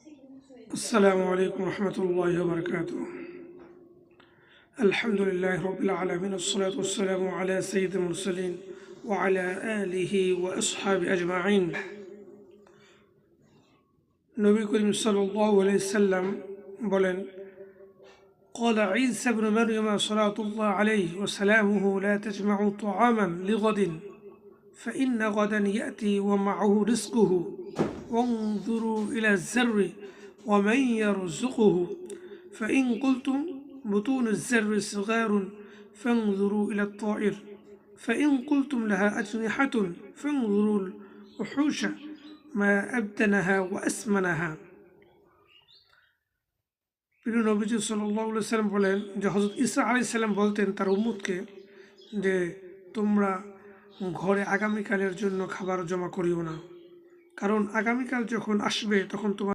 السلام عليكم ورحمة الله وبركاته. الحمد لله رب العالمين، والصلاة والسلام على سيد المرسلين وعلى آله وأصحابه أجمعين. নবী করিম সাল্লাল্লাহু আলাইহি সাল্লাম বলেন, قال عيسى بن مريم صلاة الله عليه وسلامه: لا تجمعوا طعاما لغد فإن غدا يأتي ومعه رزقه وانظروا إلى الزر ومن يرزقه فإن قلتم بطون الزر صغار فانظروا إلى الطائر فإن قلتم لها أجنحة فانظروا الوحوش ما أبدنها وأسمنها. প্রিয় নবীজি সাল্লাল্লাহু আলাইহি সাল্লাম বলেন যে হযরত ঈসা আলাইহিস সালাম বলতেন তার উম্মতকে যে তোমরা ঘরে আগামীকালের জন্য খাবার জমা করিও না, কারণ আগামীকাল যখন আসবে তখন তোমার